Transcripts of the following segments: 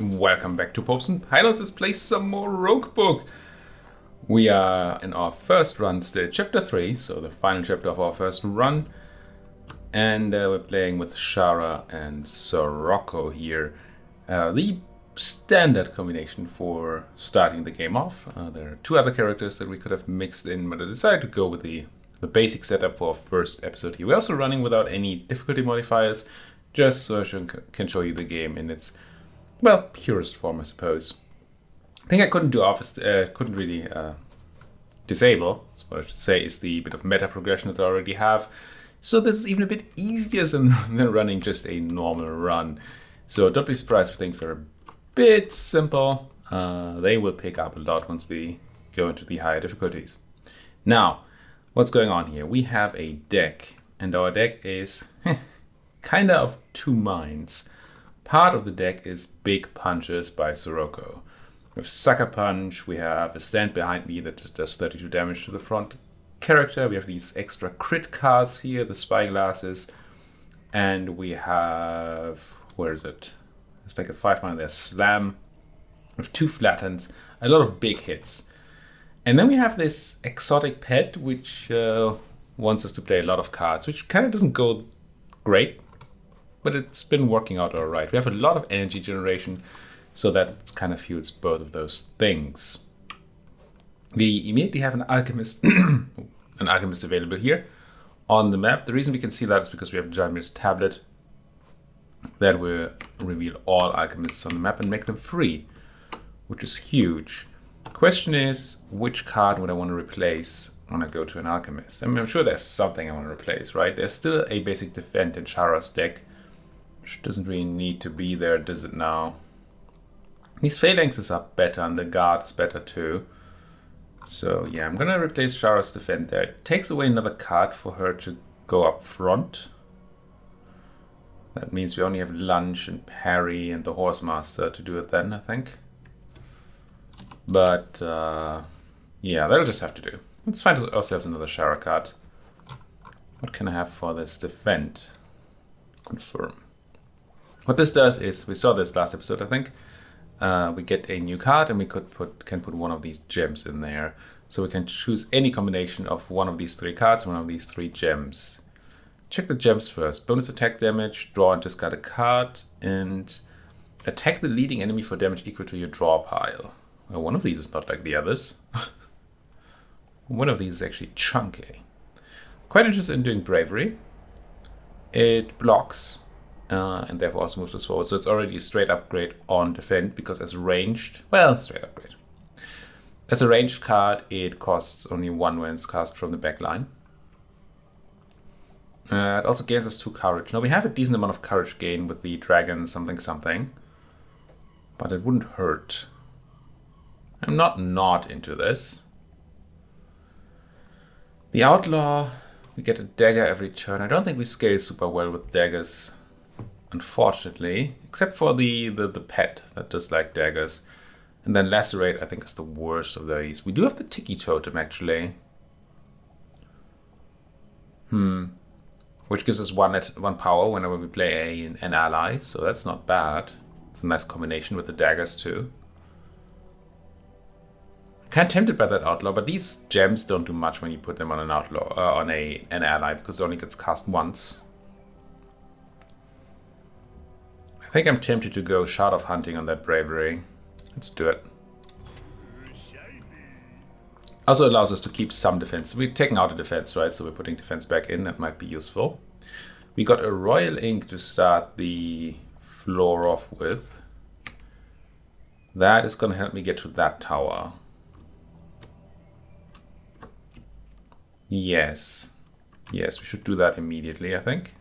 Welcome back to Popes and Pilots. Let's play some more Roguebook. We are in our first run still, chapter 3, so the final chapter of our first run. And we're playing with Sharra and Sorocco here. The standard combination for starting the game off. There are two other characters that we could have mixed in, but I decided to go with the basic setup for our first episode here. We're also running without any difficulty modifiers, just so I can show you the game in its, well, purest form, I suppose. I think I couldn't do office, couldn't really disable. So what I should say is the bit of meta progression that I already have. So this is even a bit easier than running just a normal run. So don't be surprised if things are a bit simple. They will pick up a lot once we go into the higher difficulties. Now, what's going on here? We have a deck, and our deck is kind of two minds. Part of the deck is Big Punches by Sorocco. We have Sucker Punch, we have a stand behind me that just does 32 damage to the front character, we have these extra crit cards here, the spyglasses, and we have, where is it? It's like a 5-mana, there's Slam, with 2 flattens, a lot of big hits. And then we have this exotic pet, which wants us to play a lot of cards, which kind of doesn't go great, but it's been working out all right. We have a lot of energy generation, so that kind of fuels both of those things. We immediately have an alchemist, available here on the map. The reason we can see that is because we have a Jarmir's tablet that will reveal all alchemists on the map and make them free, which is huge. The question is, which card would I want to replace when I go to an alchemist? I mean, I'm sure there's something I want to replace, right? There's still a basic defend in Sharra's deck, which doesn't really need to be there, does it now? These phalanxes are better, and the guard is better too. So yeah, I'm gonna replace Sharra's defend there. It takes away another card for her to go up front. That means we only have lunge and parry and the Horsemaster to do it then, I think. But yeah, that'll just have to do. Let's find ourselves another Sharra card. What can I have for this defend? Confirm. What this does is, we saw this last episode, I think. We get a new card and we can put one of these gems in there. So we can choose any combination of one of these 3 cards, one of these 3 gems. Check the gems first. Bonus attack damage, draw and discard a card, and attack the leading enemy for damage equal to your draw pile. Well, one of these is not like the others. One of these is actually chunky. Quite interested in doing bravery. It blocks. And therefore also moves us forward. So it's already a straight upgrade on defend, because as ranged, well, straight upgrade. As a ranged card, it costs only 1 when it's cast from the back line. It also gains us 2 courage. Now we have a decent amount of courage gain with the dragon something something, but it wouldn't hurt. I'm not into this. The outlaw, we get a dagger every turn. I don't think we scale super well with daggers, unfortunately, except for the pet that does like daggers. And then lacerate, I think, is the worst of these. We do have the Tiki Totem, actually. Which gives us one power whenever we play an ally, so that's not bad. It's a nice combination with the daggers, too. Kind of tempted by that outlaw, but these gems don't do much when you put them on an outlaw, on an ally, because it only gets cast once. I think I'm tempted to go Shard of Hunting on that bravery. Let's do it. Also allows us to keep some defense. We're taking out a defense, right? So we're putting defense back in. That might be useful. We got a Royal Ink to start the floor off with. That is going to help me get to that tower. Yes. Yes, we should do that immediately, I think.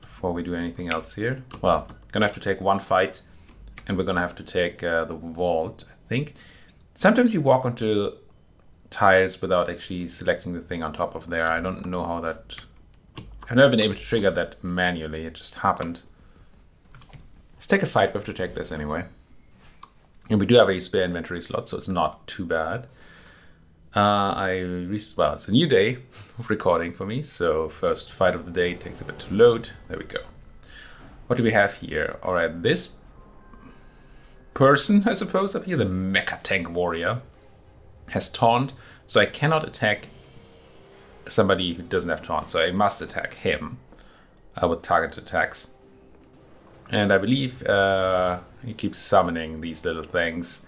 Before we do anything else here. Well, gonna have to take 1 fight, and we're gonna have to take the vault, I think. Sometimes you walk onto tiles without actually selecting the thing on top of there. I don't know how that... I've never been able to trigger that manually, it just happened. Let's take a fight, we have to take this anyway. And we do have a spare inventory slot, so it's not too bad. Well, it's a new day of recording for me, so first fight of the day takes a bit to load. There we go. What do we have here? Alright, this person, I suppose, up here. The Mecha Tank Warrior has taunt, so I cannot attack somebody who doesn't have taunt, so I must attack him with target attacks. And I believe he keeps summoning these little things.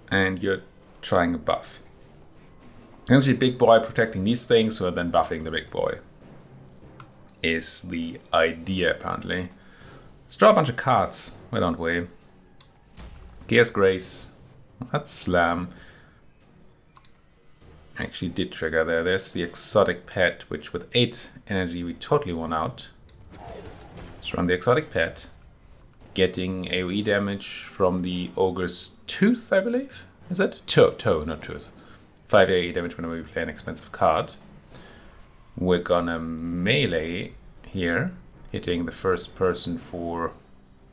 And you're trying a buff. Essentially, big boy protecting these things who are then buffing the big boy is the idea, apparently. Let's draw a bunch of cards. Why don't we? Gear's Grace. That's Slam. Actually did trigger there. There's the Exotic Pet, which with 8 energy we totally won out. Let's run the Exotic Pet. Getting AoE damage from the Ogre's Tooth, I believe? Is it? Toe, not Tooth. 5 AoE damage whenever we play an expensive card. We're gonna melee here, hitting the first person for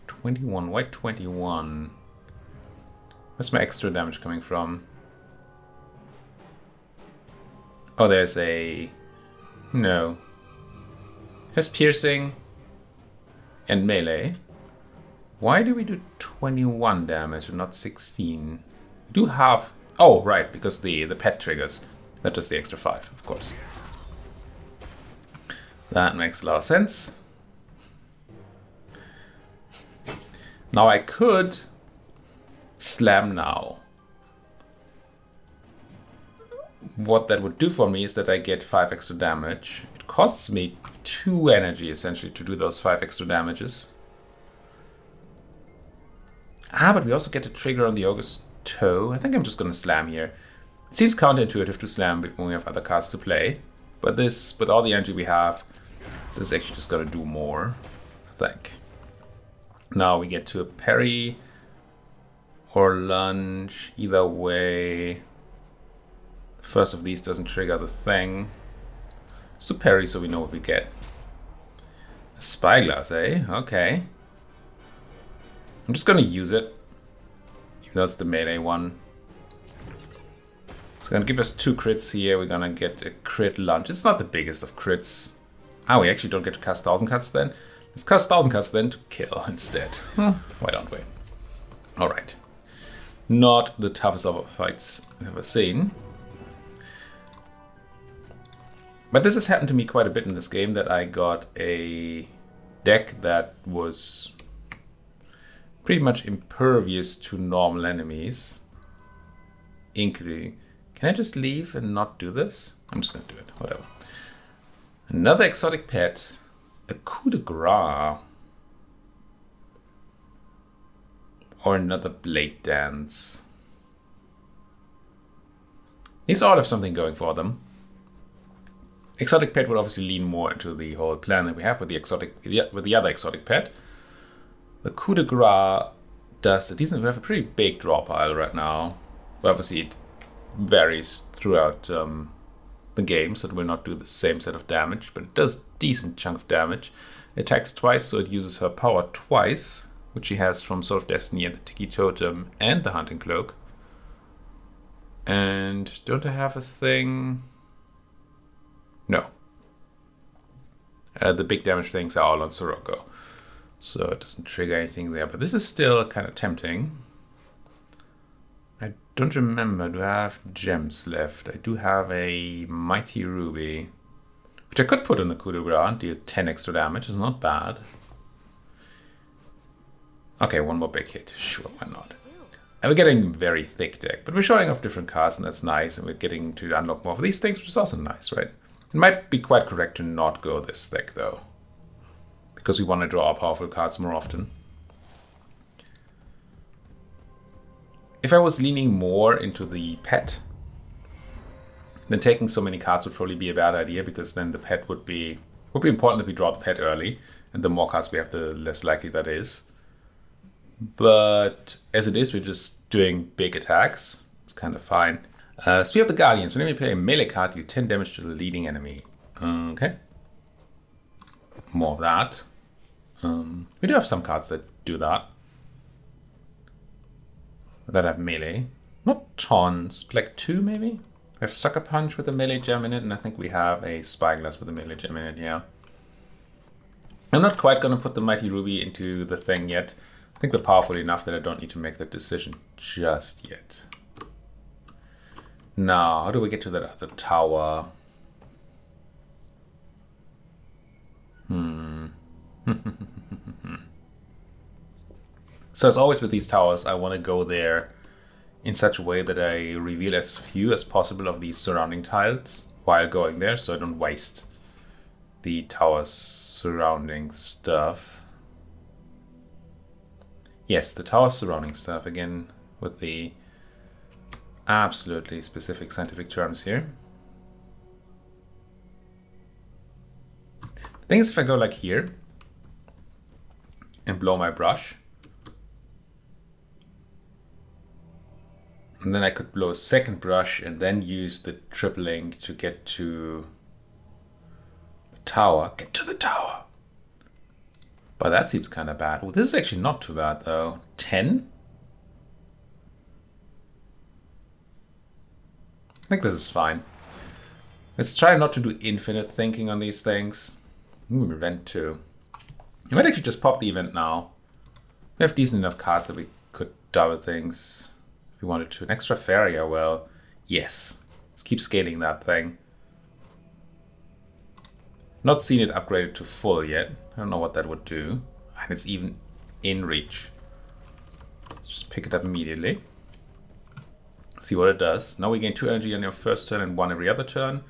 21. Why 21? Where's my extra damage coming from? Oh, there's a... No. There's piercing and melee. Why do we do 21 damage and not 16? We do have... Oh, right, because the pet triggers. That does the extra 5, of course. That makes a lot of sense. Now I could slam now. What that would do for me is that I get 5 extra damage. It costs me 2 energy, essentially, to do those 5 extra damages. But we also get a trigger on the Ogre's Toe. I think I'm just going to slam here. It seems counterintuitive to slam when we have other cards to play. But this, with all the energy we have, this is actually just going to do more, I think. Now we get to a parry or lunge. Either way, the first of these doesn't trigger the thing. So parry, so we know what we get. A Spyglass, eh? Okay. I'm just going to use it, even though it's the melee one. It's going to give us 2 crits here. We're going to get a crit lunge. It's not the biggest of crits. We actually don't get to cast 1000 cuts then. Let's cast 1000 cuts then to kill instead. Why don't we? Alright. Not the toughest of fights I've ever seen. But this has happened to me quite a bit in this game, that I got a deck that was pretty much impervious to normal enemies. Including... Can I just leave and not do this? I'm just going to do it. Whatever. Another Exotic Pet. A coup de grace. Or another Blade Dance. These all have something going for them. Exotic Pet would obviously lean more into the whole plan that we have with the other Exotic Pet. The coup de grace does a decent... We have a pretty big draw pile right now. But obviously it varies throughout the game, so it will not do the same set of damage, but it does a decent chunk of damage. It attacks twice, so it uses her power twice, which she has from Sword of Destiny and the Tiki Totem and the Hunting Cloak. And don't I have a thing? No. The big damage things are all on Sorocco, so it doesn't trigger anything there, but this is still kind of tempting. I don't remember, do I have gems left? I do have a Mighty Ruby, which I could put in the coup de grace and deal 10 extra damage. It's not bad. Okay, one more big hit. Sure, why not? And we're getting a very thick deck, but we're showing off different cards, and that's nice, and we're getting to unlock more of these things, which is also nice, right? It might be quite correct to not go this thick, though, because we want to draw our powerful cards more often. If I was leaning more into the pet, then taking so many cards would probably be a bad idea, because then the pet would be important that we draw the pet early, and the more cards we have, the less likely that is. But as it is, we're just doing big attacks. It's kind of fine. So we have the Guardians. Whenever you play a melee card, deal 10 damage to the leading enemy. Okay. More of that. We do have some cards that do that. That have melee. Not tons, but like 2 maybe? We have Sucker Punch with a melee gem in it, and I think we have a Spyglass with a melee gem in it, yeah. I'm not quite going to put the Mighty Ruby into the thing yet. I think we're powerful enough that I don't need to make that decision just yet. Now, how do we get to that other tower? So as always with these towers, I want to go there in such a way that I reveal as few as possible of these surrounding tiles while going there, so I don't waste the tower's surrounding stuff. Yes, the tower surrounding stuff, again with the absolutely specific scientific terms here. The thing is, if I go like here and blow my brush, and then I could blow a second brush and then use the tripling to get to the tower. Get to the tower! But that seems kind of bad. Well, this is actually not too bad though. 10? I think this is fine. Let's try not to do infinite thinking on these things. Ooh, event 2. You might actually just pop the event now. We have decent enough cards that we could double things if we wanted to. An extra Farrier, well, yes. Let's keep scaling that thing. Not seen it upgraded to full yet. I don't know what that would do. And it's even in reach. Just pick it up immediately. See what it does. Now we gain 2 energy on your first turn and 1 every other turn.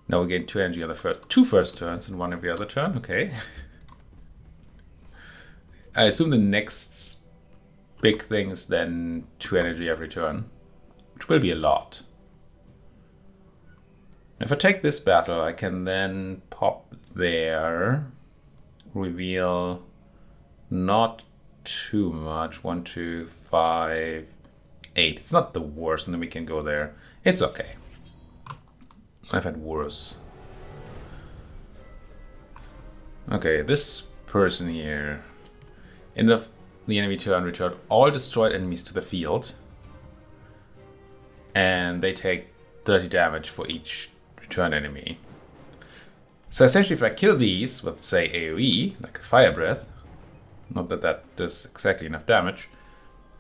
Now we gain 2 energy on the two first turns and 1 every other turn. Okay. I assume the next big thing is then 2 energy every turn, which will be a lot. If I take this battle, I can then pop there, reveal not too much. 1, 2, 5, 8. It's not the worst, and then we can go there. It's okay. I've had worse. Okay, this person here. End of the enemy turn, return all destroyed enemies to the field. And they take 30 damage for each return enemy. So essentially if I kill these with, say, AoE, like a Fire Breath, not that that does exactly enough damage.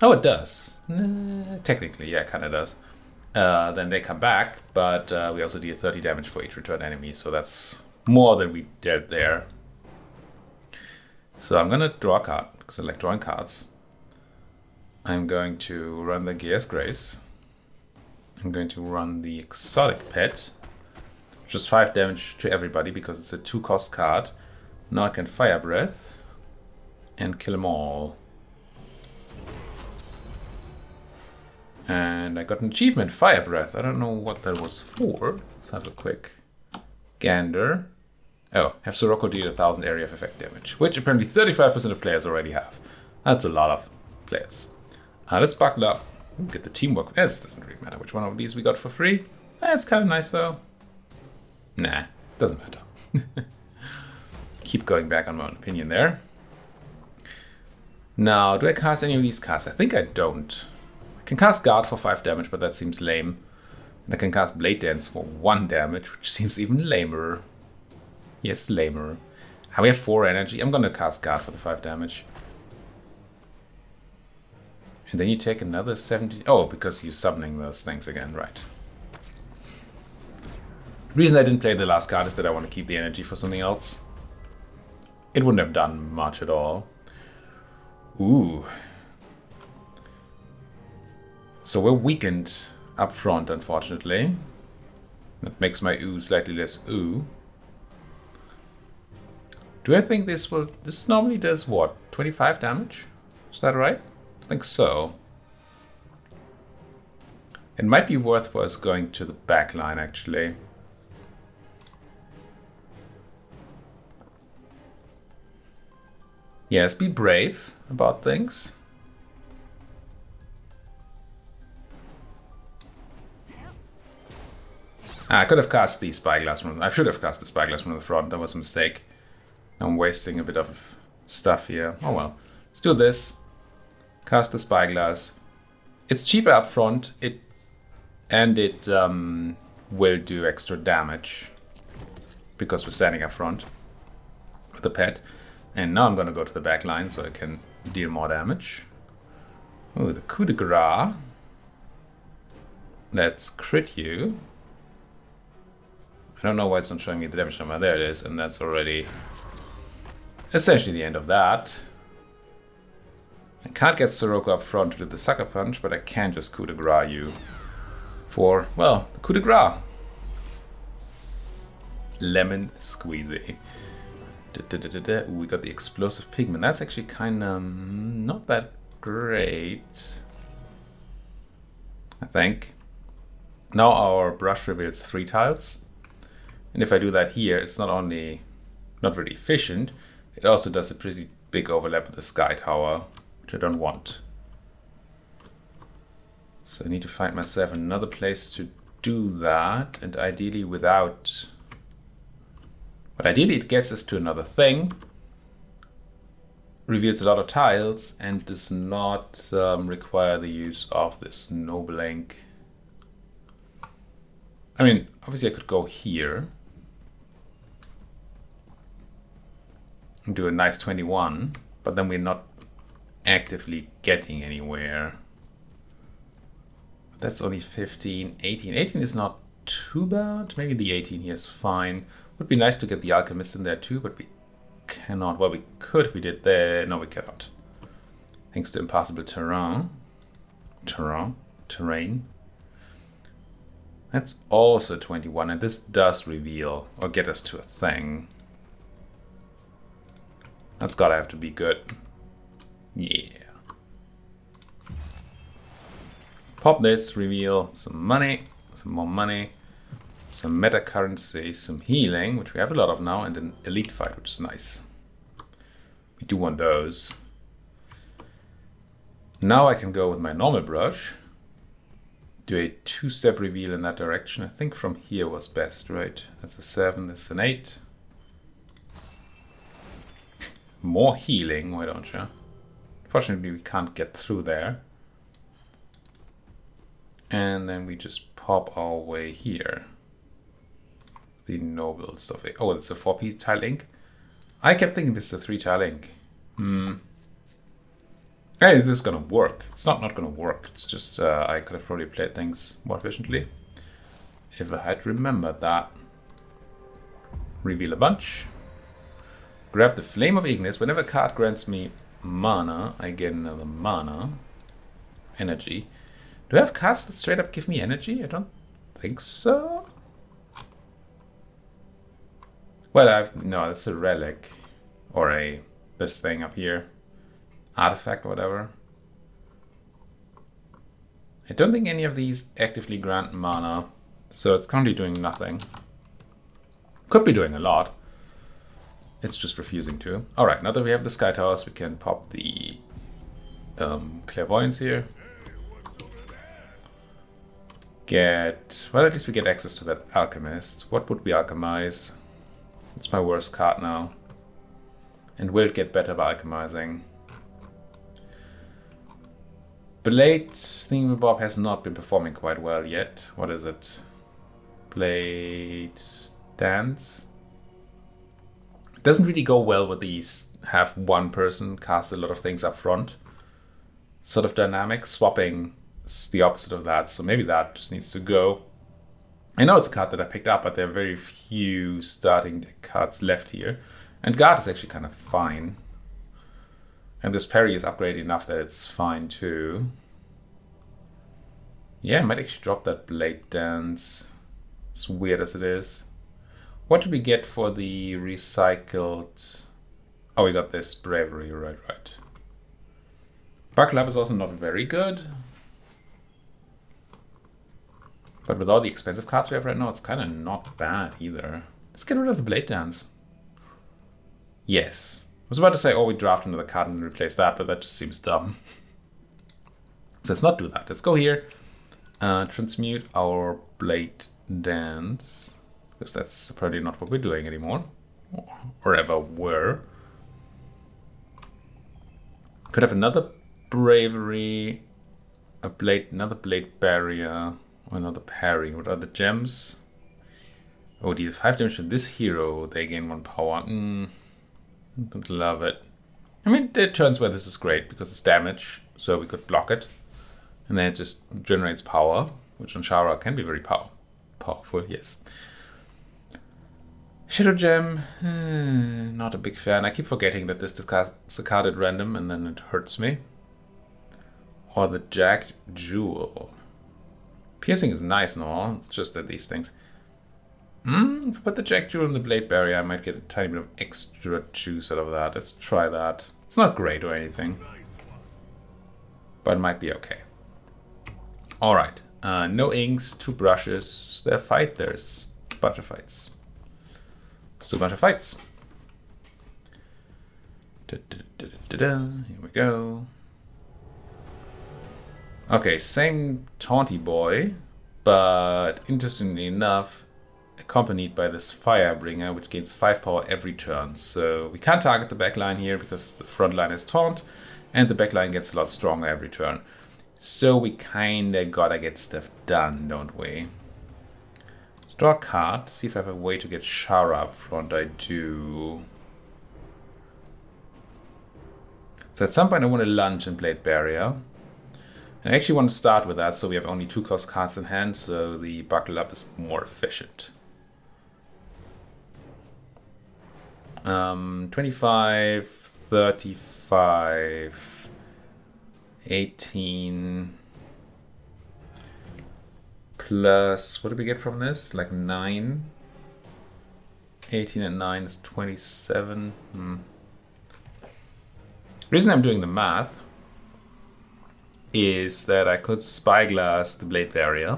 Oh, it does. Technically, yeah, it kind of does. Then they come back, but we also deal 30 damage for each return enemy, so that's more than we did there. So I'm going to draw a card, because I like drawing cards. I'm going to run the Gear's Grace. I'm going to run the Exotic Pet, which is 5 damage to everybody, because it's a 2-cost card. Now I can Fire Breath and kill them all. And I got an achievement, Fire Breath. I don't know what that was for. Let's have a quick gander. Oh, have Sorocco deal 1000 area of effect damage, which apparently 35% of players already have. That's a lot of players. Let's buckle up. Ooh, get the teamwork. This doesn't really matter which one of these we got for free. That's kind of nice though. Nah, doesn't matter. Keep going back on my own opinion there. Now, do I cast any of these cards? I think I don't. I can cast Guard for 5 damage, but that seems lame. And I can cast Blade Dance for 1 damage, which seems even lamer. Yes, lamer. We have 4 energy. I'm gonna cast Guard for the 5 damage. And then you take another 70... Oh, because you're summoning those things again, right. The reason I didn't play the last card is that I want to keep the energy for something else. It wouldn't have done much at all. Ooh. So we're weakened up front, unfortunately. That makes my ooh slightly less ooh. Do I think this will... This normally does what? 25 damage? Is that right? I think so. It might be worth for us going to the back line, actually. Yes, be brave about things. I could have cast the Spyglass from... I should have cast the Spyglass from the front. That was a mistake. I'm wasting a bit of stuff here. Oh well. Let's do this. Cast the Spyglass. It's cheaper up front. It will do extra damage because we're standing up front with the pet. And now I'm going to go to the back line so I can deal more damage. Oh, the coup de grace. Let's crit you. I don't know why it's not showing me the damage number. There it is, and that's already essentially the end of that. I can't get Sorocco up front to do the sucker punch, but I can just coup de grace you for, well, the coup de grace. Lemon squeezy. Ooh, we got the explosive pigment. That's actually kind of not that great, I think. Now our brush reveals 3 tiles. And if I do that here, it's not only not very efficient, it also does a pretty big overlap with the sky tower, which I don't want. So I need to find myself another place to do that, and ideally without... But ideally it gets us to another thing, reveals a lot of tiles, and does not require the use of this noble ink. I mean, obviously I could go here and do a nice 21, but then we're not actively getting anywhere. That's only 15, 18. 18 is not too bad. Maybe the 18 here is fine. Would be nice to get the alchemist in there too, but we cannot. Well, we could if we did there. No, we cannot. Thanks to impossible terrain. Terrain. That's also 21, and this does reveal or get us to a thing. That's gotta have to be good. Yeah. Pop this, reveal some money, some more money, some meta currency, some healing, which we have a lot of now, and an elite fight, which is nice. We do want those. Now I can go with my normal brush. Do a 2-step reveal in that direction. I think from here was best, right? That's a 7, that's an 8. More healing, why don't you? Fortunately, we can't get through there. And then we just pop our way here. The noble stuff. Oh, it's a 4P tile ink. I kept thinking this is a 3-tile ink. Hey, is this gonna work? It's not gonna work. It's just I could have probably played things more efficiently if I had remembered that. Reveal a bunch. Grab the Flame of Ignis. Whenever a card grants me mana, I get another mana. Energy. Do I have cards that straight up give me energy? I don't think so. Well, no, that's a relic. Or this thing up here. Artifact or whatever. I don't think any of these actively grant mana, so it's currently doing nothing. Could be doing a lot. It's just refusing to. Alright, now that we have the Sky Towers, we can pop the Clairvoyance here. Well, at least we get access to that Alchemist. What would we alchemize? It's my worst card now. And will it get better by alchemizing? Blade Thingamabob has not been performing quite well yet. What is it? Blade Dance? It doesn't really go well with these have one person cast a lot of things up front. Sort of dynamic. Swapping is the opposite of that, so maybe that just needs to go. I know it's a card that I picked up, but there are very few starting deck cards left here. And Guard is actually kind of fine. And this parry is upgraded enough that it's fine too. Yeah, I might actually drop that Blade Dance. As weird as it is. What did we get for the recycled... Oh, we got this Bravery, right. Buckle Up is also not very good. But with all the expensive cards we have right now, it's kind of not bad either. Let's get rid of the Blade Dance. Yes. I was about to say, oh, we draft another card and replace that, but that just seems dumb. So let's not do that. Let's go here. Transmute our Blade Dance. Because that's probably not what we're doing anymore. Or ever were. Could have another Bravery. Another Blade Barrier. Or another Parry. What are the gems? Oh, deal 5 damage to this hero. They gain 1 power. Don't love it. I mean, there are turns where this is great because it's damage, so we could block it. And then it just generates power, which on Sharra can be very powerful, yes. Shadow Gem, not a big fan. I keep forgetting that this is a card at random and then it hurts me. Or the Jagged Jewel. Piercing is nice and all, it's just that these things. If I put the Jagged Jewel in the Blade Barrier, I might get a tiny bit of extra juice out of that. Let's try that. It's not great or anything, but it might be okay. Alright, no inks, 2 brushes. There's a bunch of fights. Let's do a bunch of fights. Here we go. Okay, same taunty boy, but interestingly enough, accompanied by this Firebringer, which gains 5 power every turn. So we can't target the backline here because the front line is taunt, and the backline gets a lot stronger every turn. So we kinda gotta get stuff done, don't we? Let's draw a card, see if I have a way to get Sharra up front. I do. So at some point I want to lunge and Blade Barrier. I actually want to start with that, so we have only 2 cost cards in hand, so the Buckle Up is more efficient. 25, 35, 18, plus, what do we get from this? Like 9. 18 and 9 is 27. The reason I'm doing the math is that I could Spyglass the Blade Barrier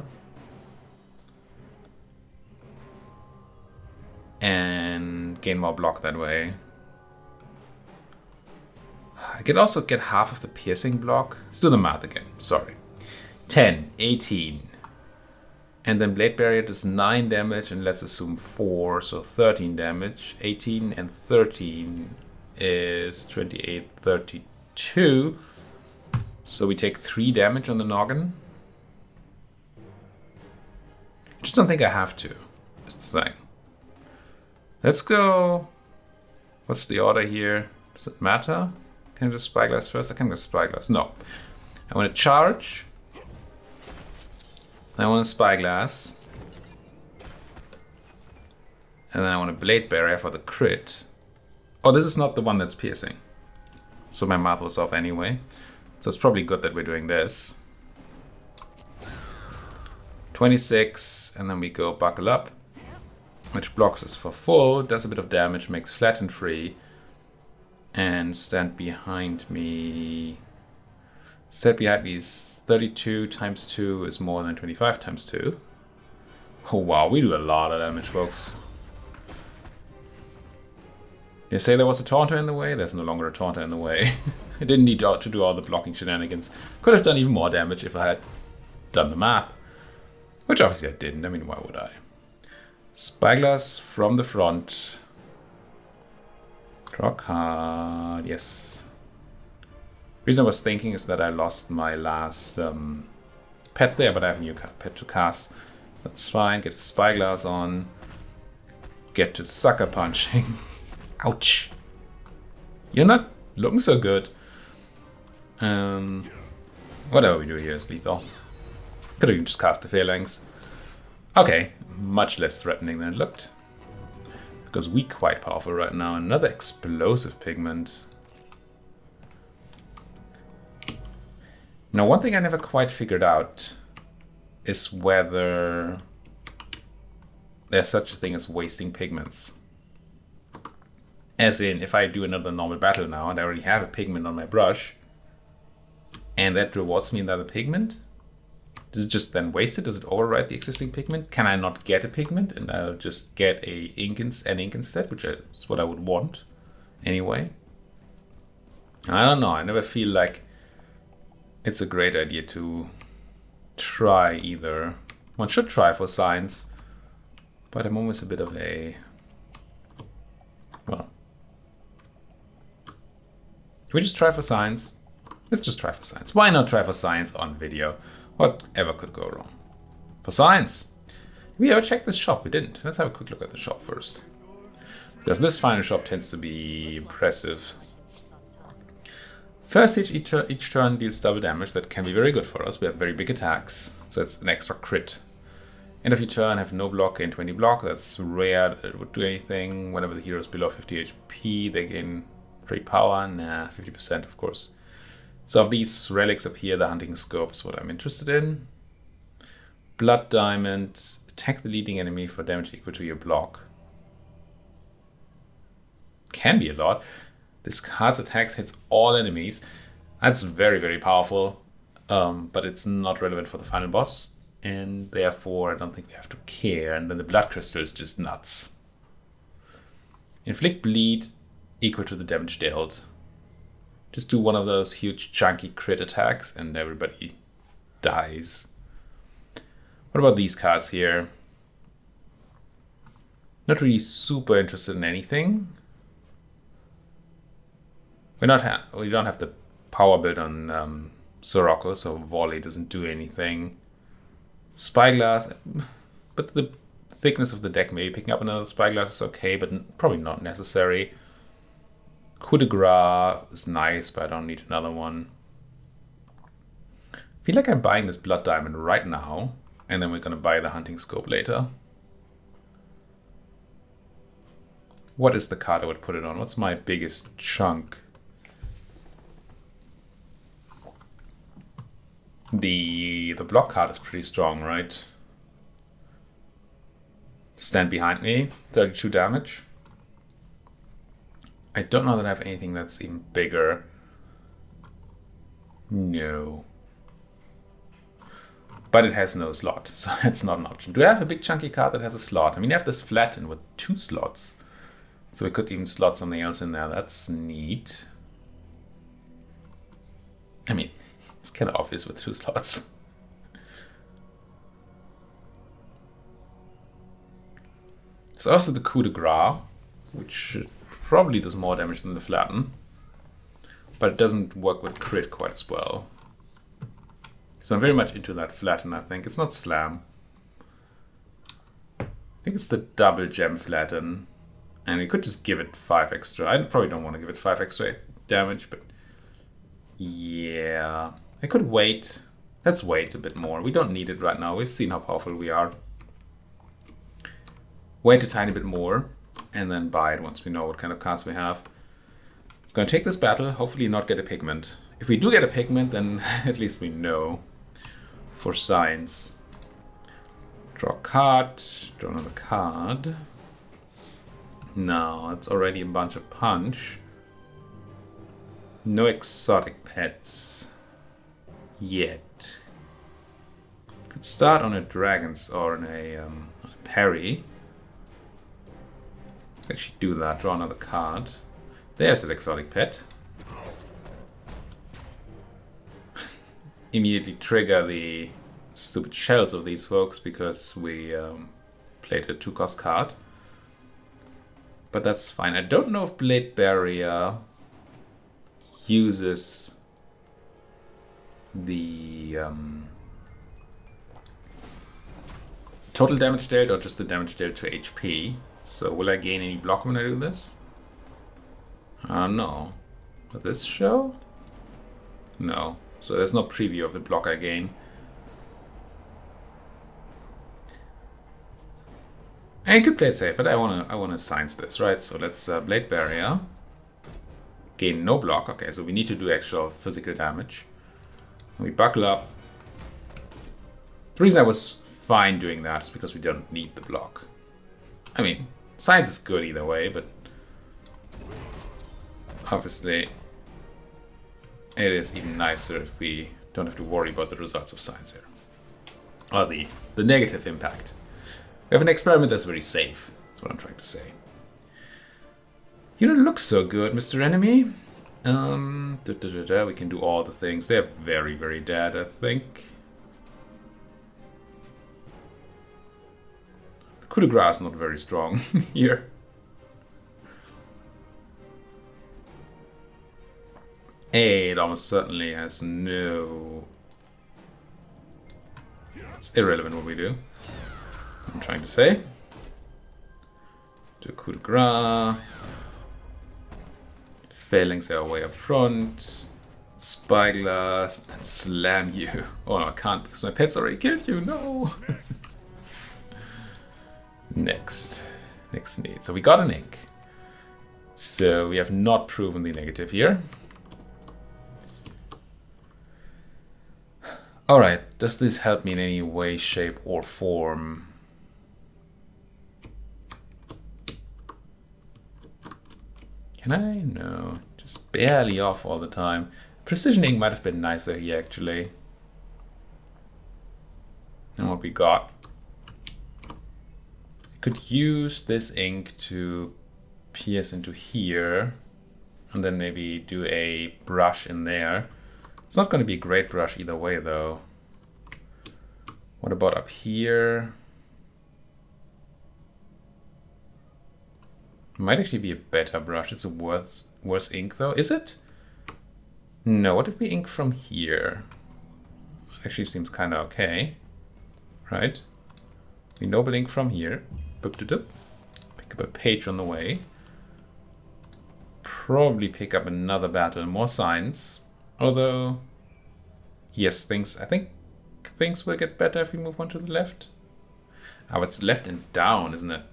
and gain more block that way. I could also get half of the piercing block. Let's do the math again, sorry. 10, 18. And then Blade Barrier does 9 damage, and let's assume 4, so 13 damage. 18 and 13 is 28, 32. So we take 3 damage on the noggin. I just don't think I have to, is the thing. Let's go. What's the order here? Does it matter? Can I just Spyglass first? I can go Spyglass. No. I want to charge. I want to Spyglass. And then I want a Blade Barrier for the crit. Oh, this is not the one that's piercing. So my math was off anyway. So it's probably good that we're doing this. 26, and then we go Buckle Up, which blocks us for full, does a bit of damage, makes flat and free. And Stand Behind Me. Stand Behind Me is 32 times 2 is more than 25 times 2. Oh wow, we do a lot of damage, folks. They say there was a taunter in the way. There's no longer a taunter in the way. I didn't need to do all the blocking shenanigans. Could have done even more damage if I had done the map. Which obviously I didn't. I mean, why would I? Spyglass from the front. Draw card. Yes. Reason I was thinking is that I lost my last pet there, but I have a new pet to cast. That's fine. Get Spyglass on. Get to sucker punching. Ouch. You're not looking so good. Whatever we do here is lethal. Could have just cast the Phalanx. Okay, much less threatening than it looked. Because we quite powerful right now. Another explosive pigment. Now, one thing I never quite figured out is whether there's such a thing as wasting pigments. As in, if I do another normal battle now and I already have a pigment on my brush, and that rewards me another pigment, does it just then waste it? Does it override the existing pigment? Can I not get a pigment and I'll just get an ink instead, which is what I would want anyway? I don't know. I never feel like it's a great idea to try either. One should try for science, but I'm always a bit of a... Well... Can we just try for science? Let's just try for science. Why not try for science on video? Whatever could go wrong. For science! Did we ever check this shop? We didn't. Let's have a quick look at the shop first. Because this final shop tends to be impressive. First hit each turn deals double damage. That can be very good for us. We have very big attacks, so it's an extra crit. End of your turn, have no block, gain 20 block. That's rare that it would do anything. Whenever the hero is below 50 HP, they gain 3 power. Nah, 50% of course. So of these relics up here, the hunting scope is what I'm interested in. Blood Diamond. Attack the leading enemy for damage equal to your block. Can be a lot. This card's attacks hits all enemies. That's very, very powerful. But it's not relevant for the final boss. And therefore, I don't think we have to care. And then the blood crystal is just nuts. Inflict bleed equal to the damage dealt. Just do one of those huge chunky crit attacks and everybody dies. What about these cards here? Not really super interested in anything. We don't have the power build on Sorocco, so volley doesn't do anything. Spyglass, but the thickness of the deck, maybe picking up another Spyglass is okay, but probably not necessary. Coup de grace is nice, but I don't need another one. I feel like I'm buying this Blood Diamond right now, and then we're going to buy the Hunting Scope later. What is the card I would put it on? What's my biggest chunk? The block card is pretty strong, right? Stand behind me, 32 damage. I don't know that I have anything that's even bigger. No. But it has no slot, so that's not an option. Do I have a big chunky card that has a slot? I mean, I have this flatten with 2 slots. So we could even slot something else in there. That's neat. I mean, it's kind of obvious with 2 slots. There's also the coup de grace, which probably does more damage than the flatten, but it doesn't work with crit quite as well. So I'm very much into that flatten, I think. It's not slam. I think it's the double gem flatten. And we could just give it 5 extra. I probably don't want to give it 5 extra damage, but yeah. I could wait. Let's wait a bit more. We don't need it right now. We've seen how powerful we are. Wait a tiny bit more, and then buy it once we know what kind of cards we have. Gonna take this battle, hopefully not get a pigment. If we do get a pigment, then at least we know for science. Draw a card, draw another card. No, it's already a bunch of punch. No exotic pets yet. Could start on a dragon's or on a parry. Actually do that, draw another card. There's an exotic pet. Immediately trigger the stupid shells of these folks because we played a 2-cost card. But that's fine. I don't know if Blade Barrier uses the total damage dealt or just the damage dealt to HP. So will I gain any block when I do this? No. But this show? No. So there's no preview of the block I gain. I could play it safe, but I wanna science this, right? So let's Blade Barrier. Gain no block. Okay, so we need to do actual physical damage. We buckle up. The reason I was fine doing that is because we don't need the block. I mean, science is good either way, but obviously it is even nicer if we don't have to worry about the results of science here. Or the negative impact. We have an experiment that's very safe. That's what I'm trying to say. You don't look so good, Mr. Enemy. We can do all the things. They're very, very dead, I think. The coup de grace is not very strong here. It almost certainly has no... It's irrelevant what we do. I'm trying to say. Do coup de grace. Phalanx are way up front. Spyglass, and slam you. Oh no, I can't because my pet's already killed you. No. Next need. So we got an ink. So we have not proven the negative here. Alright, does this help me in any way, shape, or form? Can I? No. Just barely off all the time. Precision ink might have been nicer here, actually. And what we got. I could use this ink to pierce into here. And then maybe do a brush in there. It's not going to be a great brush either way, though. What about up here? Might actually be a better brush. It's a worse ink, though. Is it? No, what did we ink from here? Actually seems kind of okay. Right? We noble ink from here. Boop -de -doop. Pick up a page on the way. Probably pick up another battle. More signs. Although, yes, I think things will get better if we move on to the left. Oh, it's left and down, isn't it?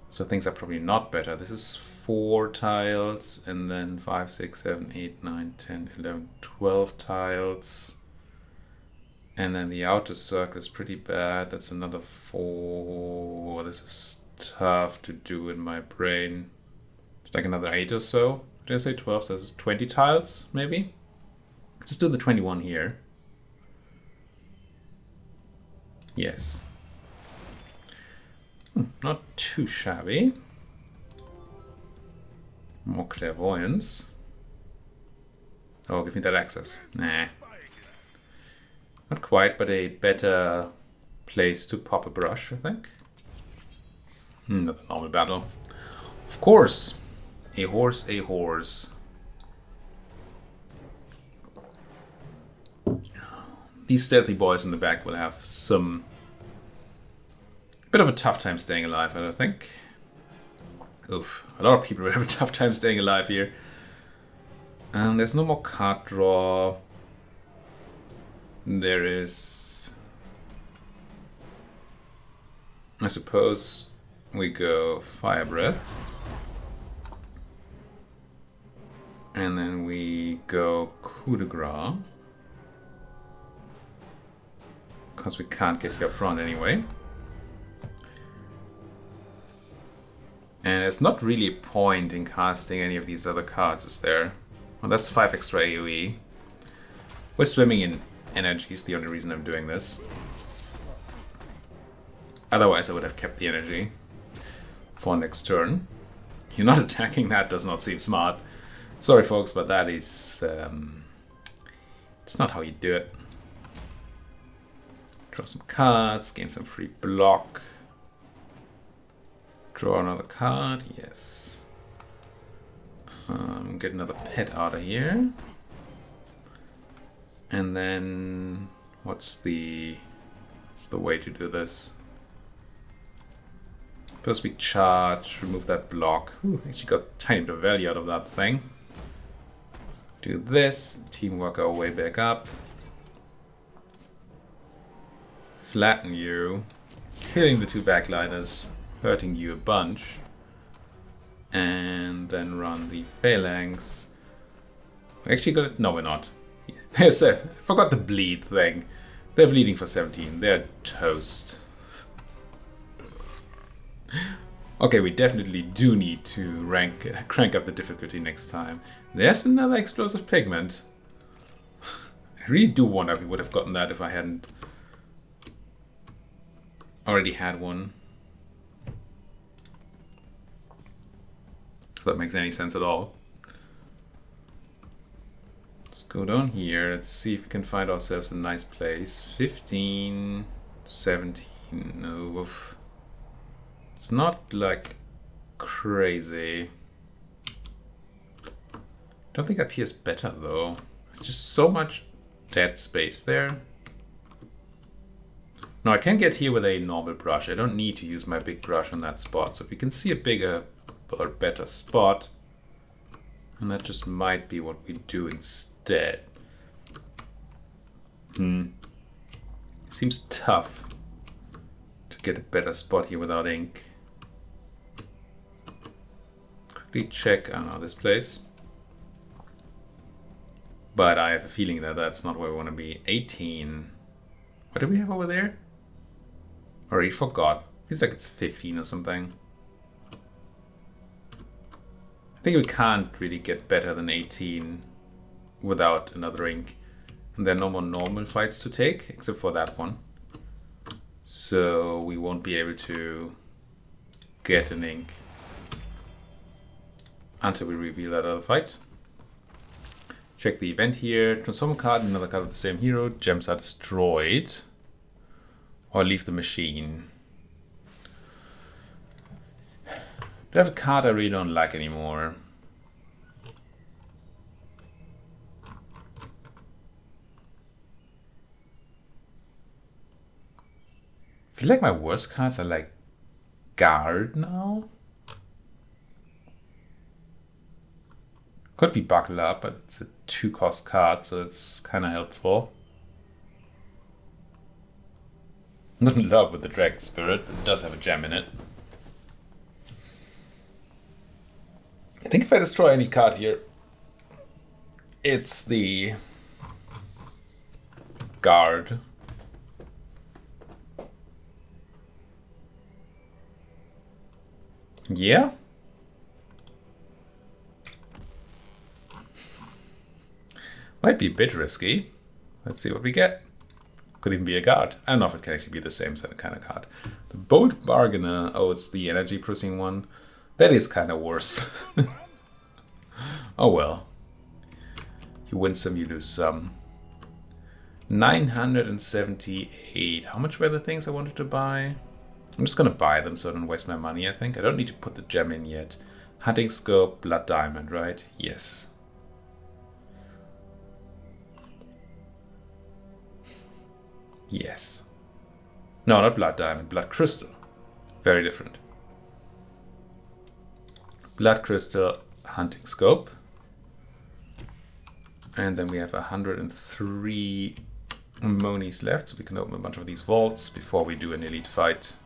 So things are probably not better. This is 4 tiles, and then 5, 6, 7, 8, 9, 10, 11, 12 tiles. And then the outer circle is pretty bad. That's another 4. This is tough to do in my brain. It's like another 8 or so. Did I say 12? So this is 20 tiles, maybe? Let's just do the 21 here. Yes. Not too shabby. More clairvoyance. Oh, give me that access. Nah. Not quite, but a better place to pop a brush, I think. Not a normal battle. Of course. A horse, a horse. These stealthy boys in the back will have some bit of a tough time staying alive, I don't think. Oof, a lot of people will have a tough time staying alive here. And there's no more card draw. There is... I suppose we go Fire Breath. And then we go Coup de Grace. Because we can't get here up front anyway. And there's not really a point in casting any of these other cards, is there? Well, that's 5 extra AoE. We're swimming in energy is the only reason I'm doing this. Otherwise I would have kept the energy for next turn. You're not attacking, that does not seem smart. Sorry folks, but that is... it's not how you do it. Draw some cards, gain some free block. Draw another card, yes. Get another pet out of here. And then, what's the way to do this? First we charge, remove that block. Ooh, actually got a tiny bit of value out of that thing. Do this, teamwork our way back up. Flatten you, killing the 2 backliners, hurting you a bunch. And then run the phalanx. We actually got it? No, we're not. There's I forgot the bleed thing. They're bleeding for 17. They're toast. Okay, we definitely do need to crank up the difficulty next time. There's another explosive pigment. I really do wonder if we would have gotten that if I hadn't already had one. If that makes any sense at all. Let's go down here. Let's see if we can find ourselves a nice place. 15, 17. No, it's not like crazy. Don't think up here is better though. There's just so much dead space there. No, I can get here with a normal brush. I don't need to use my big brush on that spot. So if we can see a bigger or better spot, And that just might be what we do instead. Seems tough to get a better spot here without ink. Quickly check this place. But I have a feeling that that's not where we want to be. 18. What do we have over there? Already forgot. Feels like it's 15 or something. I think we can't really get better than 18 without another ink. And there are no more normal fights to take, except for that one. So we won't be able to get an ink until we reveal that other fight. Check the event here. Transform a card, another card of the same hero. Gems are destroyed. Or leave the machine. Do I have a card I really don't like anymore? I feel like my worst cards are like Guard now. Could be Buckle Up, but it's a 2-cost card, so it's kind of helpful. I'm not in love with the Dragon Spirit, but it does have a gem in it. I think if I destroy any card here, it's the Guard. Yeah. Might be a bit risky. Let's see what we get. Could even be a guard. I don't know if it can actually be the same kind of card. The Bold Bargainer. Oh, it's the energy producing one. That is kind of worse. Oh well. You win some, you lose some. 978. How much were the things I wanted to buy? I'm just going to buy them so I don't waste my money, I think. I don't need to put the gem in yet. Hunting Scope, Blood Diamond, right? Yes. Yes. No, not Blood Diamond, Blood Crystal. Very different. Blood Crystal, Hunting Scope. And then we have 103 monies left, so we can open a bunch of these vaults before we do an elite fight.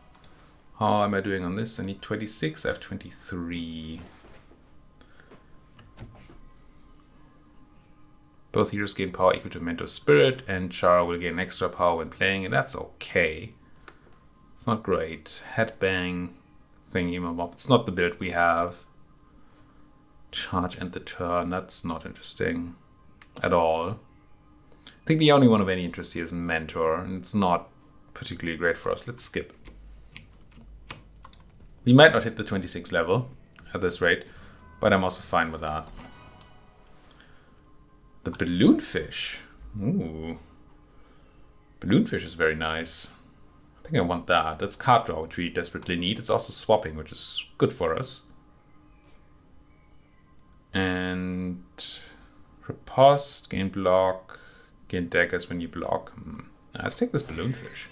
How am I doing on this? I need 26, I have 23. Both heroes gain power equal to Mentor Spirit, and Sharra will gain extra power when playing, and that's okay. It's not great. Headbang, thingy-mabob. It's not the build we have. Charge end the turn. That's not interesting at all. I think the only one of any interest here is Mentor, and it's not particularly great for us. Let's skip. We might not hit the 26 level at this rate, but I'm also fine with that. The Balloonfish. Ooh. Balloonfish is very nice. I think I want that. That's card draw, which we desperately need. It's also swapping, which is good for us. And riposte, gain block, gain daggers when you block. Let's take this Balloonfish.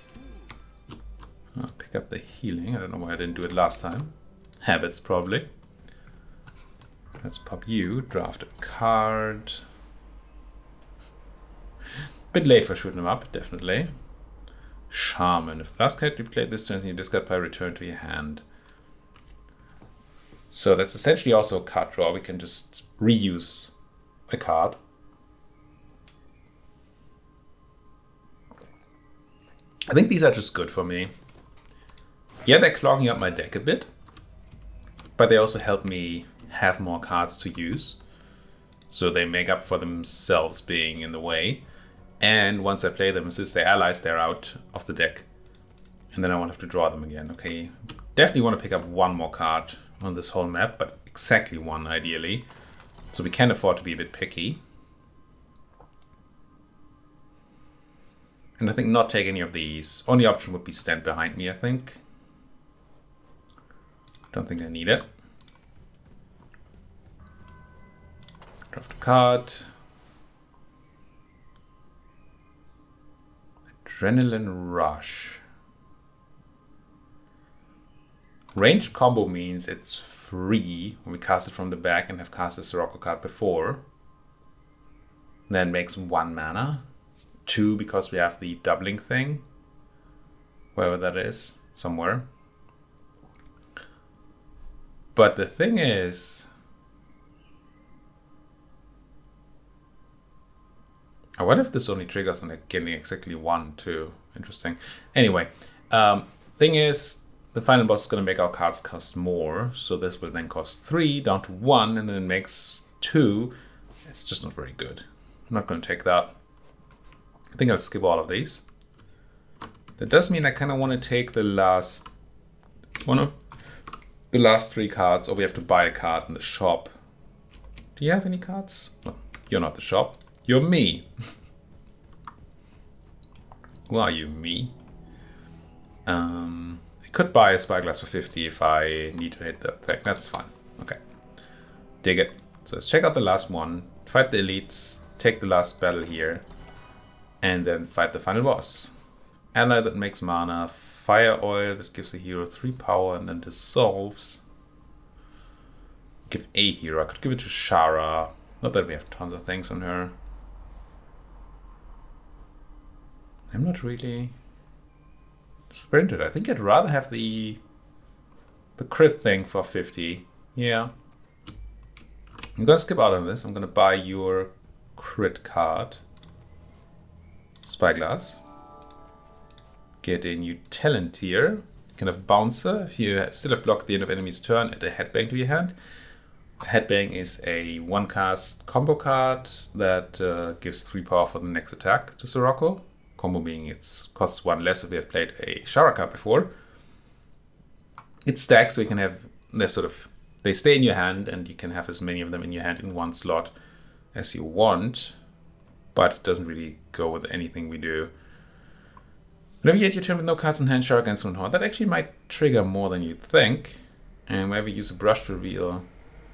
I'll pick up the healing. I don't know why I didn't do it last time. Habits, probably. Let's pop you. Draft a card. Bit late for shooting him up, definitely. Shaman. If the last card you played this turn, you discard pile, return to your hand. So that's essentially also a card draw. We can just reuse a card. I think these are just good for me. Yeah, they're clogging up my deck a bit, but they also help me have more cards to use. So they make up for themselves being in the way. And once I play them, since they're allies, they're out of the deck. And then I won't have to draw them again. Okay, definitely want to pick up one more card on this whole map, but exactly one ideally. So we can afford to be a bit picky. And I think not take any of these. Only option would be stand behind me, I think. Don't think I need it. Drop the card. Adrenaline Rush. Ranged combo means it's 3 when we cast it from the back and have cast the Sorocco card before. Then makes 1 mana. 2 because we have the doubling thing. Wherever that is. Somewhere. But the thing is... I wonder if this only triggers on like getting exactly 1, 2. Interesting. Anyway, thing is, the final boss is going to make our cards cost more. So this will then cost 3 down to 1 and then it makes 2. It's just not very good. I'm not going to take that. I think I'll skip all of these. That does mean I kind of want to take the last one of the last 3 cards, or we have to buy a card in the shop. Do you have any cards? No, you're not the shop. You're me. Who are you, me? I could buy a spyglass for 50 if I need to hit that thing. That's fine. Okay. Dig it. So let's check out the last one. Fight the elites. Take the last battle here. And then fight the final boss. Ally that makes mana. Fire oil that gives a hero 3 power and then dissolves. Give a hero. I could give it to Sharra. Not that we have tons of things on her. I'm not really sprinted. I think I'd rather have the crit thing for 50. Yeah. I'm gonna skip out on this. I'm gonna buy your crit card. Spyglass. Get a new talent here. You can have Bouncer if you still have blocked the end of enemy's turn. Add a Headbang to your hand. Headbang is a 1-cast combo card that gives 3 power for the next attack to Sorocco. Combo being it costs 1 less if we have played a Sharra card before. It stacks, so you can have they stay in your hand and you can have as many of them in your hand in 1 slot as you want, but it doesn't really go with anything we do. Whenever you hit your turn with no cards in hand, Sharra against one horn. That actually might trigger more than you'd think. And whenever you use a brush to reveal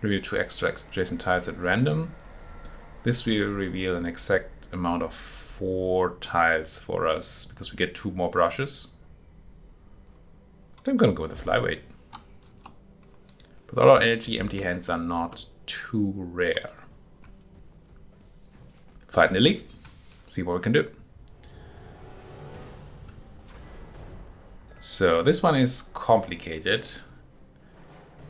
2 extra adjacent tiles at random, this will reveal an exact amount of 4 tiles for us because we get 2 more brushes. I think I'm gonna go with the flyweight. With all our energy, empty hands are not too rare. Fight an elite, see what we can do. So this one is complicated.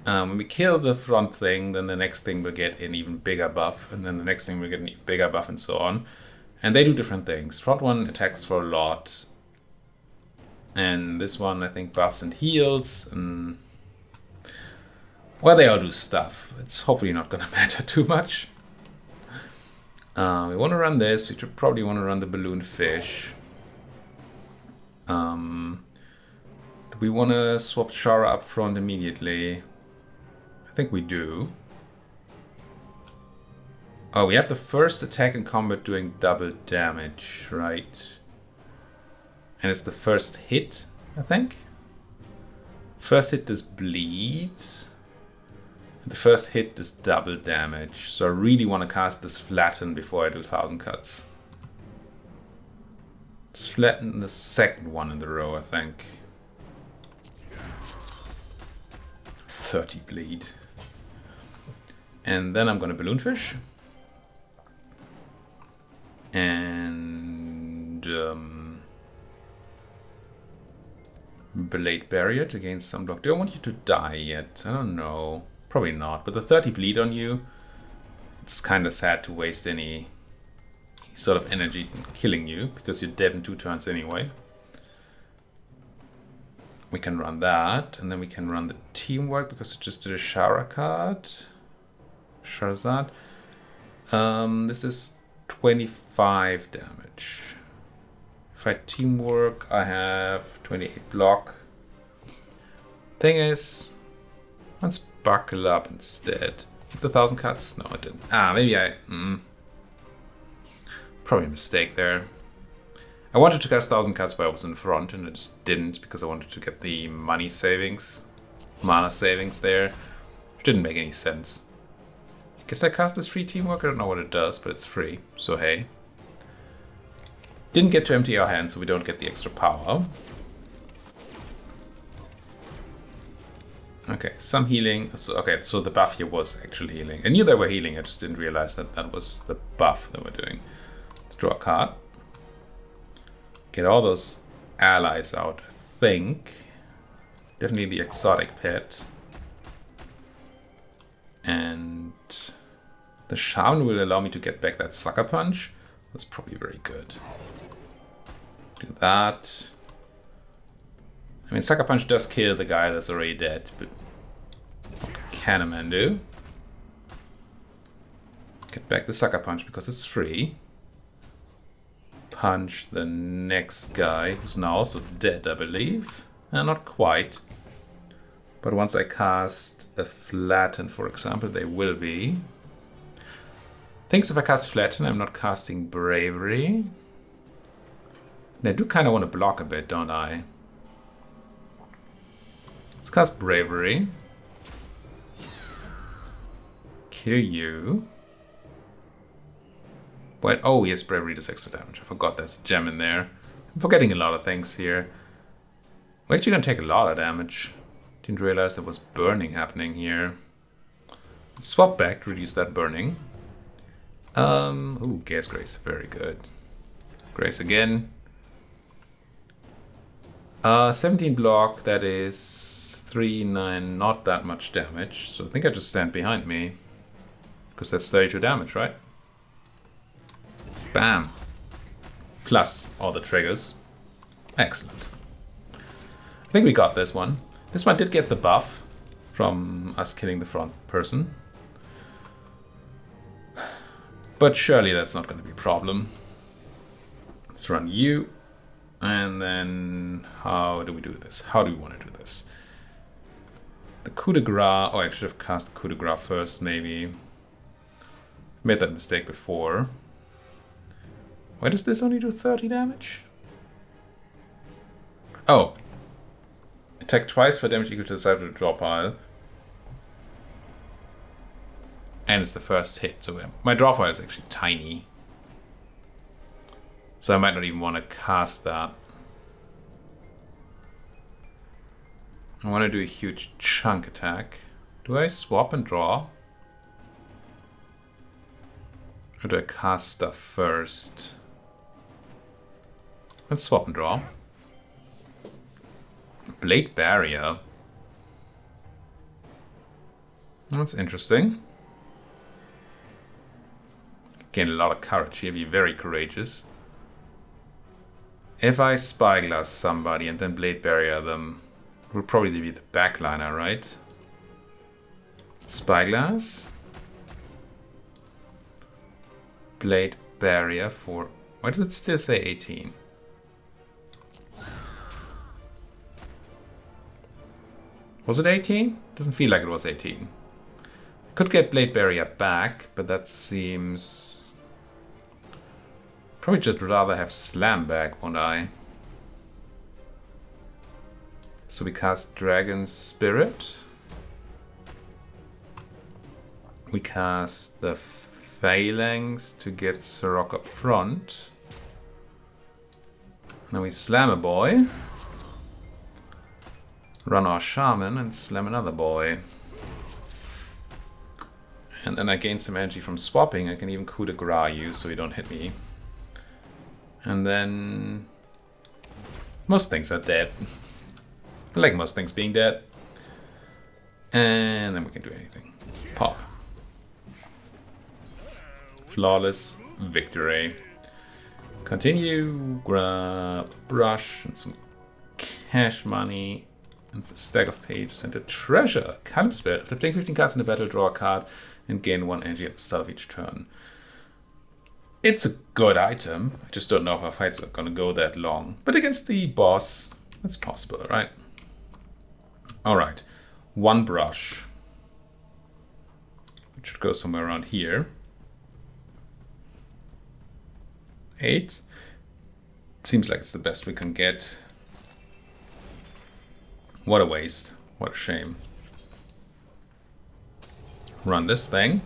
When we kill the front thing, then the next thing will get an even bigger buff, and then the next thing will get an even bigger buff, and so on. And they do different things. Front one attacks for a lot, and this one I think buffs and heals, and well, they all do stuff. It's hopefully not going to matter too much. We want to run this. We probably want to run the balloon fish. Do we want to swap Sharra up front immediately? I think we do. Oh, we have the first attack in combat doing double damage, right? And it's the first hit, I think. First hit does bleed. The first hit does double damage. So I really want to cast this flatten before I do 1000 cuts. Let's flatten the second one in the row, I think. 30 bleed. And then I'm going to balloon fish. And Blade Barrier to gain some block. Do I want you to die yet? I don't know. Probably not. With the 30 bleed on you, it's kind of sad to waste any sort of energy killing you because you're dead in 2 turns anyway. We can run that, and then we can run the teamwork because it just did a Sharra card. Sharzad. This is 25 damage. If I teamwork, I have 28 block. Thing is, let's buckle up instead. The 1000 cuts? No, I didn't. Maybe I... Probably a mistake there. I wanted to cast 1000 cuts, but I was in front, and I just didn't because I wanted to get the money savings, mana savings there, which didn't make any sense. Guess I cast this free teamwork. I don't know what it does, but it's free, so hey. Didn't get to empty our hands, so we don't get the extra power. Okay, some healing. So, okay, so the buff here was actually healing. I knew they were healing, I just didn't realize that that was the buff they were doing. Let's draw a card. Get all those allies out, I think. Definitely the exotic pet. And the shaman will allow me to get back that sucker punch. That's probably very good. Do that. I mean, sucker punch does kill the guy that's already dead, but what can a man do? Get back the sucker punch because it's free. Punch the next guy who's now also dead, I believe. Not quite. But once I cast a flatten, for example, they will be. Thinks if I cast flatten, I'm not casting bravery. And I do kind of want to block a bit, don't I? Let's cast bravery. Kill you. Wait, oh yes, bravery does extra damage. I forgot there's a gem in there. I'm forgetting a lot of things here. We're actually gonna take a lot of damage. Didn't realize there was burning happening here. Let's swap back to reduce that burning. Ooh, gas grace, very good. Grace again. 17 block, that is 3, 9, not that much damage. So I think I just stand behind me. Because that's 32 damage, right? Bam. Plus all the triggers. Excellent. I think we got this one. This one did get the buff from us killing the front person. But surely that's not going to be a problem. Let's run you. And then how do we do this? How do we want to do this? The coup de grace. Oh, I should have cast the coup de grace first, maybe. Made that mistake before. Why does this only do 30 damage? Oh. Attack twice for damage equal to the size of the draw pile. And it's the first hit, so my draw pile is actually tiny. So I might not even want to cast that. I want to do a huge chunk attack. Do I swap and draw? Or do I cast stuff first? Let's swap and draw. Blade Barrier. That's interesting. Gain a lot of courage here, be very courageous. If I Spyglass somebody and then Blade Barrier them, it will probably be the backliner, right? Spyglass. Blade Barrier for... Why does it still say 18? Was it 18? Doesn't feel like it was 18. Could get Blade Barrier back, but that seems... Probably just rather have Slam back, won't I? So we cast Dragon Spirit. We cast the Phalanx to get Sorocco up front. Now we slam a boy. Run our Shaman and slam another boy. And then I gain some energy from swapping. I can even coup de grace you so you don't hit me. And then... most things are dead. I like most things being dead. And then we can do anything. Pop. Flawless victory. Continue. Grab a brush and some cash money. And a stack of pages and a treasure. Calm Spirit. After playing 15 cards in the battle, draw a card and gain 1 energy at the start of each turn. It's a good item. I just don't know if our fights are gonna go that long. But against the boss, that's possible, right? Alright. 1 brush. It should go somewhere around here. 8. Seems like it's the best we can get. What a waste. What a shame. Run this thing.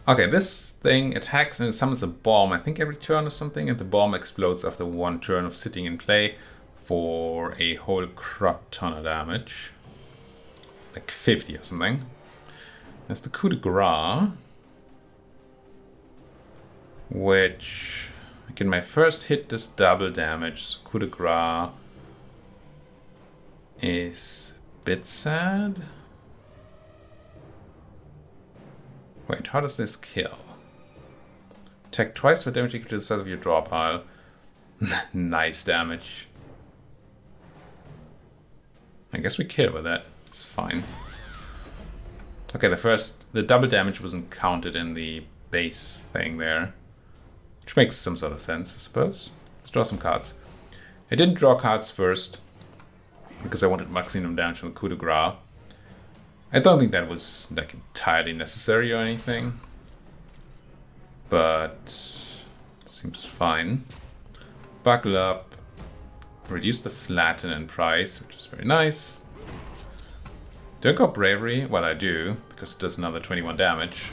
Okay, this thing attacks and it summons a bomb, I think every turn or something, and the bomb explodes after 1 turn of sitting in play for a whole crap ton of damage. like 50 or something. There's the coup de grace, which, like in my first hit, does double damage. So coup de grace is a bit sad. Wait, how does this kill? Attack twice for damage equal to the size of your draw pile. Nice damage. I guess we kill with that. It's fine. Okay, the double damage wasn't counted in the base thing there. Which makes some sort of sense, I suppose. Let's draw some cards. I didn't draw cards first because I wanted maximum damage on the coup de grace. I don't think that was like entirely necessary or anything. But seems fine. Buckle up. Reduce the flatten in price, which is very nice. Do I go bravery? Well, I do, because it does another 21 damage,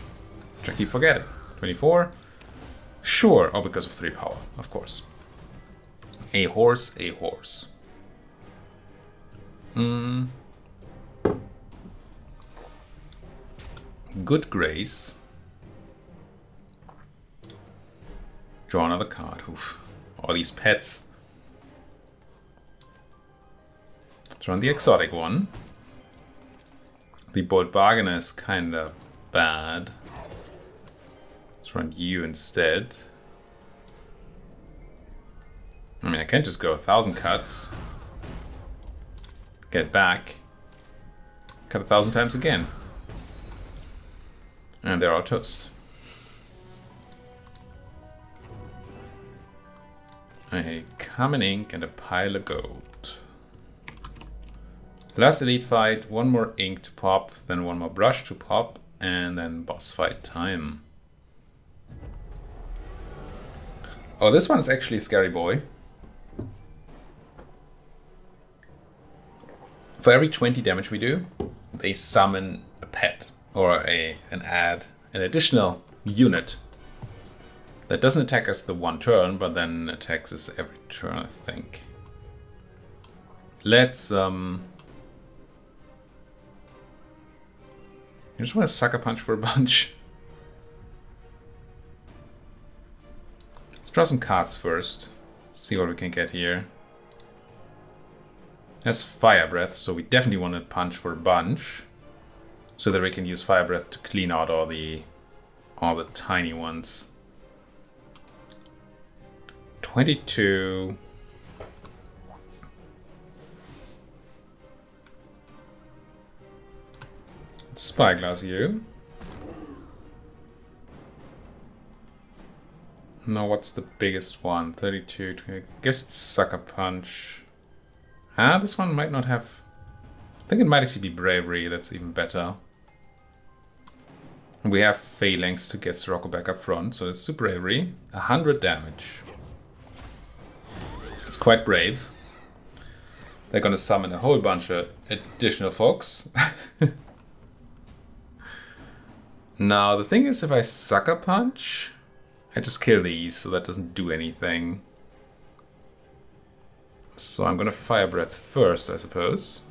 which I keep forgetting. 24? Sure. Oh, because of 3 power, of course. A horse, a horse. Good grace. Draw another card. Oof. All these pets. Let's run the exotic one. The bold bargainer is kinda bad. Let's run you instead. I mean, I can't just go 1,000 cuts. Get back. Cut 1,000 times again. And they're all toast. A common ink and a pile of gold. Last elite fight, 1 more ink to pop, then 1 more brush to pop, and then boss fight time. Oh, this one is actually a scary boy. For every 20 damage we do, they summon a pet or an additional unit that doesn't attack us the one turn, but then attacks us every turn, I think. Let's I just want to sucker punch for a bunch. Let's draw some cards first. See what we can get here. That's Fire Breath, so we definitely want to punch for a bunch. So that we can use Fire Breath to clean out all the tiny ones. 22. Spyglass you. No, what's the biggest one? 32. I guess it's Sucker Punch. Ah, this one might not have... I think it might actually be Bravery. That's even better. And we have Phalanx to get Sorocco back up front, so it's to Bravery. 100 damage. It's quite brave. They're gonna summon a whole bunch of additional folks. Now, the thing is, if I Sucker Punch, I just kill these, so that doesn't do anything. So I'm gonna Fire Breath first, I suppose.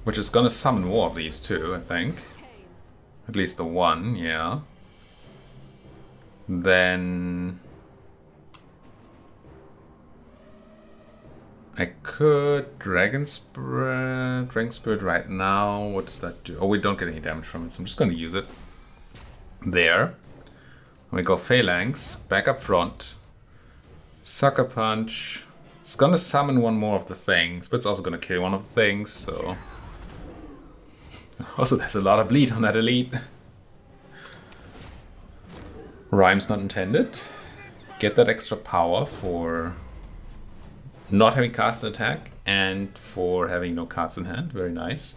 Which is gonna summon more of these too, I think. At least the one, yeah. Then... I could Dragon Spirit right now. What does that do? Oh, we don't get any damage from it, so I'm just going to use it. There. We go Phalanx, back up front. Sucker Punch. It's going to summon one more of the things, but it's also going to kill one of the things, so... Also, there's a lot of bleed on that elite. Rhymes not intended. Get that extra power for... not having cast an attack and for having no cards in hand. Very nice.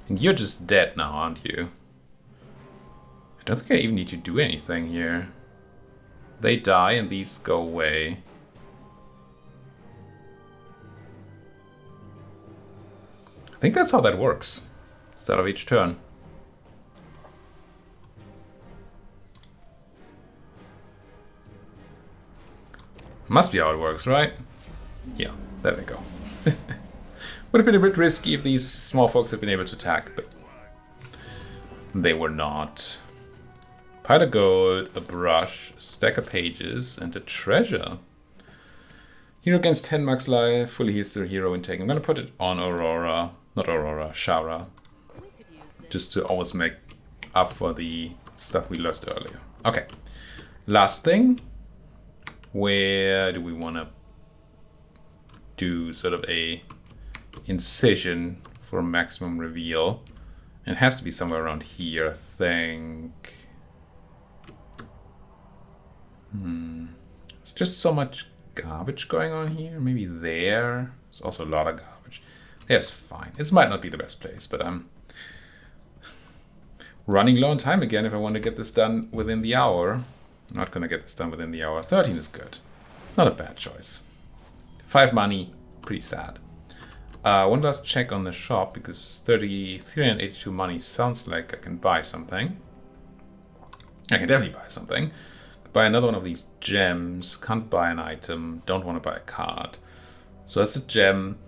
And you're just dead now, aren't you? I don't think I even need to do anything here. They die and these go away. I think that's how that works. Start of each turn. Must be how it works, right? Yeah, there we go. Would have been a bit risky if these small folks had been able to attack, but they were not. Pile of gold, a brush, a stack of pages, and a treasure. Hero gains 10 max life, fully heals their hero intake. I'm gonna put it on Aurora, not Aurora, Sharra. Just to always make up for the stuff we lost earlier. Okay, last thing. Where do we want to do sort of a incision for maximum reveal? It has to be somewhere around here, I think. It's just so much garbage going on here. Maybe there. There's also a lot of garbage. There's fine. It might not be the best place, but I'm running low on time again if I want to get this done within the hour. I'm not going to get this done within the hour. 13 is good. Not a bad choice. 5 money, pretty sad. One last check on the shop, because 382 money sounds like I can buy something. I can definitely buy something. Buy another one of these gems. Can't buy an item. Don't want to buy a card. So that's a gem.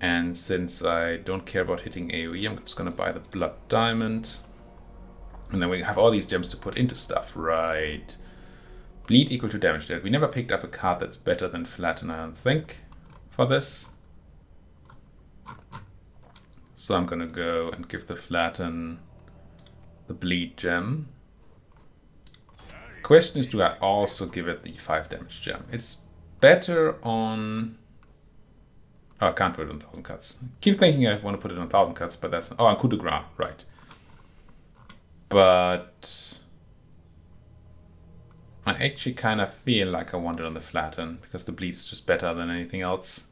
And since I don't care about hitting AoE, I'm just going to buy the blood diamond. And then we have all these gems to put into stuff, right? Bleed equal to damage dealt. We never picked up a card that's better than flatten, I don't think, for this. So I'm gonna go and give the flatten the bleed gem. Question is, do I also give it the 5 damage gem? It's better on... Oh, I can't put it on 1000 cuts. Keep thinking I want to put it on 1000 cuts, but that's... Oh, on coup de grace, right. But I actually kind of feel like I want it on the flatten, because the bleed is just better than anything else.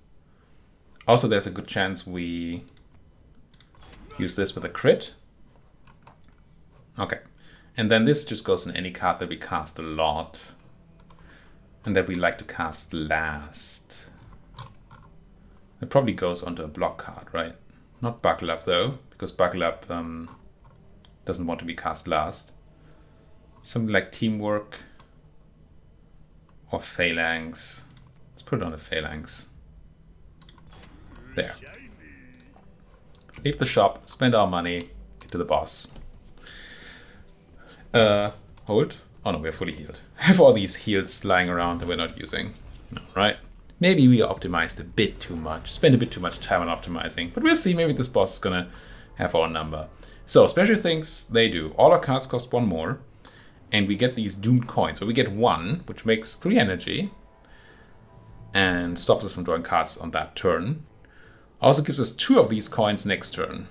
Also, there's a good chance we use this with a crit. Okay. And then this just goes in any card that we cast a lot. And that we like to cast last. It probably goes onto a block card, right? Not Buckle Up though, because Buckle Up doesn't want to be cast last. Something like Teamwork or Phalanx. Let's put it on a Phalanx. There. Leave the shop, spend our money, get to the boss. Hold. Oh no, we're fully healed. Have all these heals lying around that we're not using. No, right? Maybe we optimized a bit too much, spent a bit too much time on optimizing, but we'll see. Maybe this boss is gonna have our number. So, special things they do. All our cards cost 1 more, and we get these doomed coins. So we get 1, which makes 3 energy, and stops us from drawing cards on that turn. Also gives us 2 of these coins next turn.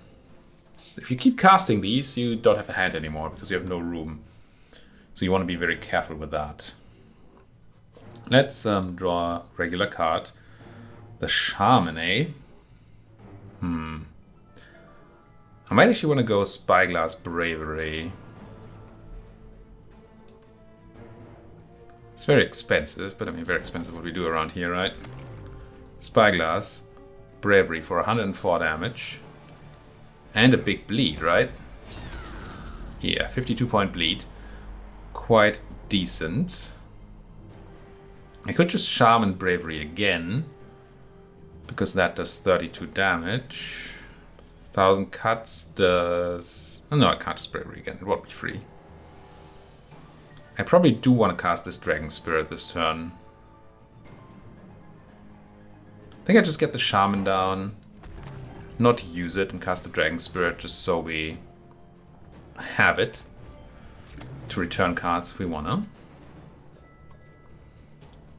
So if you keep casting these, you don't have a hand anymore, because you have no room. So you want to be very careful with that. Let's draw a regular card. The Shaman, eh? I might actually want to go Spyglass Bravery. It's very expensive, but I mean very expensive what we do around here, right? Spyglass Bravery for 104 damage. And a big bleed, right? Yeah, 52 point bleed. Quite decent. I could just Shaman Bravery again, because that does 32 damage. 1000 cuts does... Oh, no, I can't just Bravery again. It won't be free. I probably do want to cast this Dragon Spirit this turn. I think I just get the Shaman down, not use it, and cast the Dragon Spirit just so we have it to return cards if we wanna.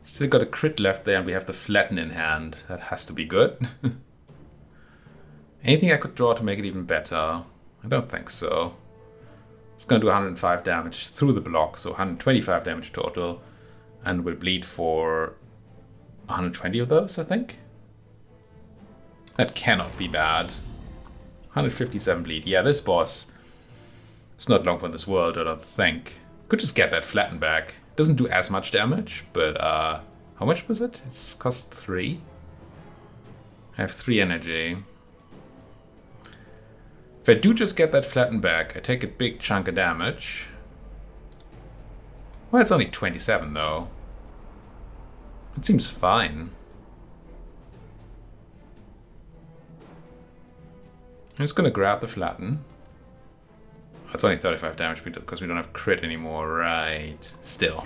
Still got a crit left there, and we have the Flatten in hand. That has to be good. Anything I could draw to make it even better? I don't think so. It's gonna do 105 damage through the block, so 125 damage total, and will bleed for 120 of those, I think. That cannot be bad. 157 bleed. Yeah, this boss is not long for this world, I don't think. Could just get that Flatten back. Doesn't do as much damage, but how much was it? It's cost 3. I have 3 energy. If I do just get that Flatten back, I take a big chunk of damage. Well, it's only 27 though. It seems fine. I'm just gonna grab the flatten. That's only 35 damage because we don't have crit anymore, right? Still.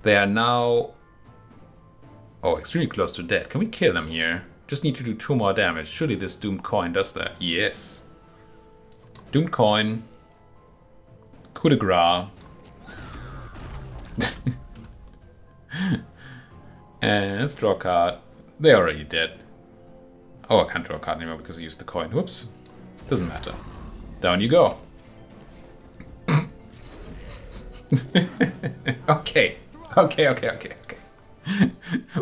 They are now... oh, extremely close to dead. Can we kill them here? Just need to do 2 more damage. Surely this doomed coin does that. Yes. Doomed coin. Coup de grace. And let's draw a card. They're already dead. Oh, I can't draw a card anymore because I used the coin. Whoops. Doesn't matter. Down you go. Okay. Okay.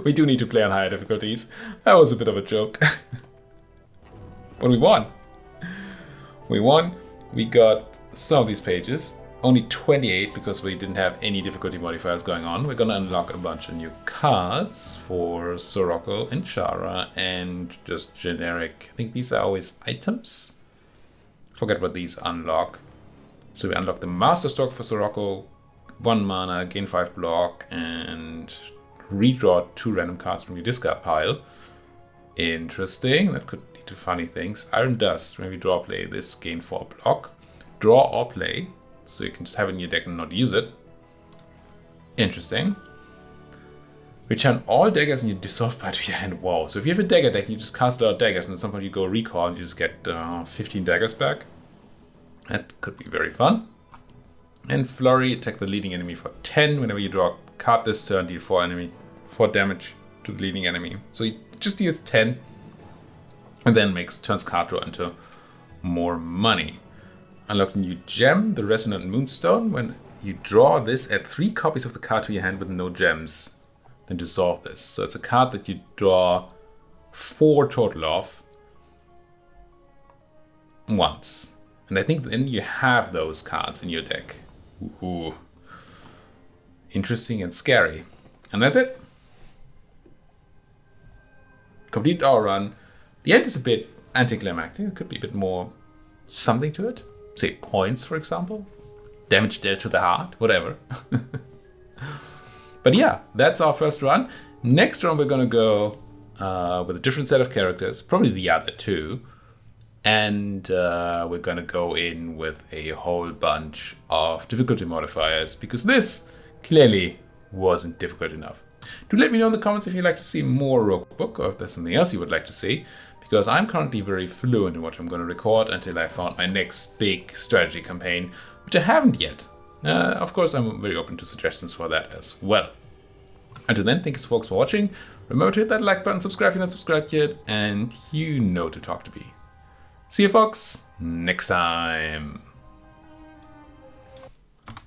We do need to play on higher difficulties. That was a bit of a joke. But we won. We won. We got some of these pages. Only 28 because we didn't have any difficulty modifiers going on. We're gonna unlock a bunch of new cards for Sorocco and Sharra and just generic. I think these are always items. Forget what these unlock. So we unlock the Master Stock for Sorocco, 1 mana, gain 5 block, and redraw 2 random cards from your discard pile. Interesting. That could lead to funny things. Iron Dust. Maybe draw or play this, gain 4 block. Draw or play. So you can just have it in your deck and not use it. Interesting. Return all daggers in your dissolve pile to your hand. Wow. So if you have a dagger deck, you just cast out daggers and at some point you go recall and you just get 15 daggers back. That could be very fun. And Flurry, attack the leading enemy for 10. Whenever you draw a card this turn, deal 4 damage to the leading enemy. So he just deals 10 and then turns card draw into more money. Unlock a new gem, the Resonant Moonstone. When you draw this, add 3 copies of the card to your hand with no gems. Then dissolve this. So it's a card that you draw 4 total of once. And I think then you have those cards in your deck. Ooh. Interesting and scary. And that's it. Complete our run. The end is a bit anticlimactic. It could be a bit more something to it. Say points, for example. Damage dealt to the heart. Whatever. But yeah, that's our first run. Next run we're gonna go with a different set of characters. Probably the other 2. And we're gonna go in with a whole bunch of difficulty modifiers because this clearly wasn't difficult enough. Do let me know in the comments if you'd like to see more Roguebook or if there's something else you would like to see, because I'm currently very fluent in what I'm going to record until I found my next big strategy campaign, which I haven't yet. Of course, I'm very open to suggestions for that as well. Until then, thanks folks for watching. Remember to hit that like button, subscribe if you're not subscribed yet, and you know to talk to me. See you folks next time.